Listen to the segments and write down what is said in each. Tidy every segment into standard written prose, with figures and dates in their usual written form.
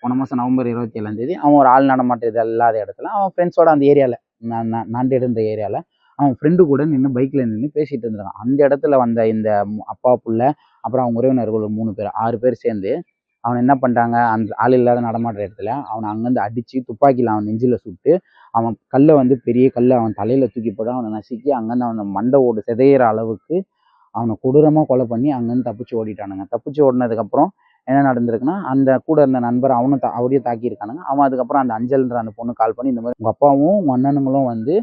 போன மாதம் நவம்பர் 27 அவன் ஒரு ஆள் நடமாட்டம் இது இல்லாத இடத்துல அவன் ஃப்ரெண்ட்ஸோட அந்த ஏரியாவில் நான் இருந்த ஏரியாவில் அவன் ஃப்ரெண்டு கூட நின்று பைக்கில் நின்று பேசிகிட்டு இருந்திருக்கான். அந்த இடத்துல வந்த இந்த அப்பா புள்ள அப்புறம் அவங்க உறவினர்கள் ஒரு 3 பேர் 6 பேர் சேர்ந்து அவன் என்ன பண்ணிட்டாங்க, அந்த ஆள் இல்லாத நடமாடுற இடத்துல அவனை அங்கேருந்து அடித்து துப்பாக்கியில் அவன் நெஞ்சில் சுட்டு அவன் கல்லை வந்து பெரிய கல்லை அவன் தலையில் தூக்கி போட்டு அவனை நசுக்கி அங்கேருந்து அவனை மண்டை ஓடு சிதையிற அளவுக்கு அவனை கொடூரமாக கொலை பண்ணி அங்கேருந்து தப்பிச்சு ஓடிட்டானுங்க. தப்பிச்சு ஓடினதுக்கப்புறம் என்ன நடந்திருக்குன்னா, அந்த கூட இருந்த நண்பர் அவரையே தாக்கியிருக்கானுங்க. அவன் அதுக்கப்புறம் அந்த அஞ்சல்ன்ற அந்த பொண்ணு கால் பண்ணி இந்த மாதிரி உங்கள் அப்பாவும் உங்கள் அண்ணனுங்களும் வந்து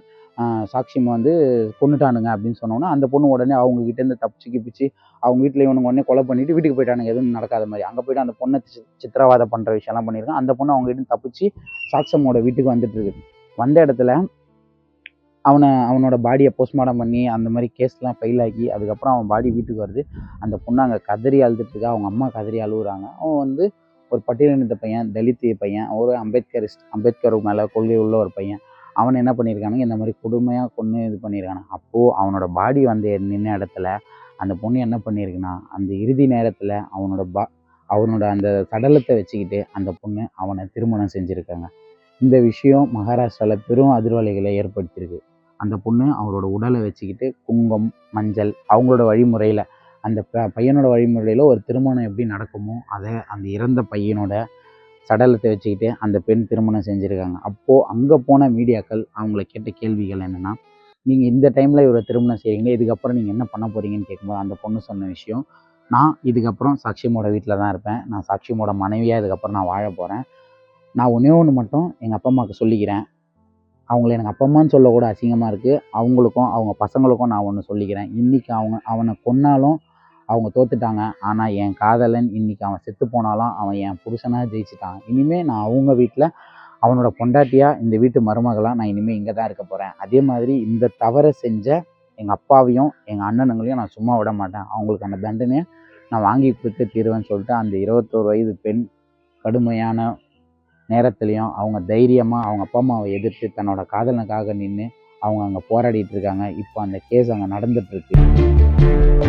சாட்சியமா வந்து கொண்டுட்டானுங்க அப்படின்னு சொன்னோன்னா, அந்த பொண்ணு உடனே அவங்க கிட்டேருந்து தப்பிச்சு அவங்க வீட்டில் இவனுங்க உடனே கொலை பண்ணிட்டு வீட்டுக்கு போயிட்டானுங்க, எதுவும் நடக்காத மாதிரி. அங்கே போயிட்டு அந்த பொண்ணை சித்திரவாதை பண்ணுற விஷயம்லாம் பண்ணியிருக்கான். அந்த பொண்ணு அவங்க கிட்ட தப்பிச்சு சாக்ஷமோட வீட்டுக்கு வந்துட்டு இருக்கு. வந்த இடத்துல அவனோட பாடியை போஸ்ட்மார்ட்டம் பண்ணி அந்த மாதிரி கேஸ்லாம் ஃபைல் ஆகி அதுக்கப்புறம் அவன் பாடி வீட்டுக்கு வருது. அந்த பொண்ணு அங்கே கதறி அழுதுட்டு இருக்கா. அவங்க அம்மா கதறி அழுகுறாங்க. அவன் வந்து ஒரு பட்டியலினத்த பையன், தலித் பையன், ஒரு அம்பேத்கர் மேலே கொள்கை உள்ள ஒரு பையன். அவன் என்ன பண்ணியிருக்கானுங்க, இந்த மாதிரி கொடுமையாக கொன்று இது பண்ணியிருக்கானுங்க. அப்போது அவனோட பாடி வந்து நின்ன இடத்துல அந்த பொண்ணு என்ன பண்ணியிருக்குன்னா, அந்த இறுதி நேரத்தில் அவனோட அந்த சடலத்தை வச்சுக்கிட்டு அந்த பொண்ணு அவனை திருமணம் செஞ்சுருக்காங்க. இந்த விஷயம் மகாராஷ்டிராவில் பெரும் அதிர்வலைகளை ஏற்படுத்தியிருக்கு. அந்த பொண்ணு அவரோட உடலை வச்சுக்கிட்டு குங்குமம், மஞ்சள் அவங்களோட வழிமுறையில் அந்த பையனோட வழிமுறையில் ஒரு திருமணம் எப்படி நடக்குமோ அதை அந்த இறந்த பையனோட சடலத்தை வச்சுக்கிட்டு அந்த பெண் திருமணம் செஞ்சுருக்காங்க. அப்போது அங்கே போன மீடியாக்கள் அவங்கள கேட்ட கேள்விகள் என்னென்னா, நீங்கள் இந்த டைமில் இவரை திருமணம் செய்கிறீங்களே, இதுக்கப்புறம் நீங்கள் என்ன பண்ண போகிறீங்கன்னு கேட்கும்போது அந்த பொண்ணு சொன்ன விஷயம், நான் இதுக்கப்புறம் சாக்ஷியமோட வீட்டில் தான் இருப்பேன். நான் சாக்ஷியமோட மனைவியாக இதுக்கப்புறம் நான் வாழ போகிறேன். நான் ஒன்றே ஒன்று மட்டும் எங்கள் அப்பா அம்மாவுக்கு சொல்லிக்கிறேன். அவங்கள எனக்கு அப்பா அம்மான்னு சொல்லக்கூட அசிங்கமாக இருக்குது. அவங்களுக்கும் அவங்க பசங்களுக்கும் நான் ஒன்று சொல்லிக்கிறேன். இன்றைக்கி அவனை கொன்னாலும் அவங்க தோத்துட்டாங்க. ஆனால் என் காதலன் இன்றைக்கி அவன் செத்து போனாலும் அவன் என் புருஷனாக ஜெயிச்சிட்டான். இனிமேல் நான் அவங்க வீட்டில் அவனோட பொண்டாட்டியாக இந்த வீட்டு மருமகளாக நான் இனிமேல் இங்கே தான் இருக்க போகிறேன். அதே மாதிரி இந்த தவறை செஞ்ச எங்கள் அப்பாவையும் எங்கள் அண்ணனுங்களையும் நான் சும்மா விட மாட்டேன். அவங்களுக்கு அந்த தண்டனையை நான் வாங்கி கொடுத்து தீருவேன்னு சொல்லிட்டு அந்த 21 வயது பெண் கடுமையான நேரத்துலையும் அவங்க தைரியமாக அவங்க அப்பா அம்மாவை எதிர்த்து தன்னோட காதலனுக்காக நின்று அவங்க அங்கே போராடிட்டு இருக்காங்க. இப்போ அந்த கேஸ் அங்கே நடந்துகிட்ருக்கு.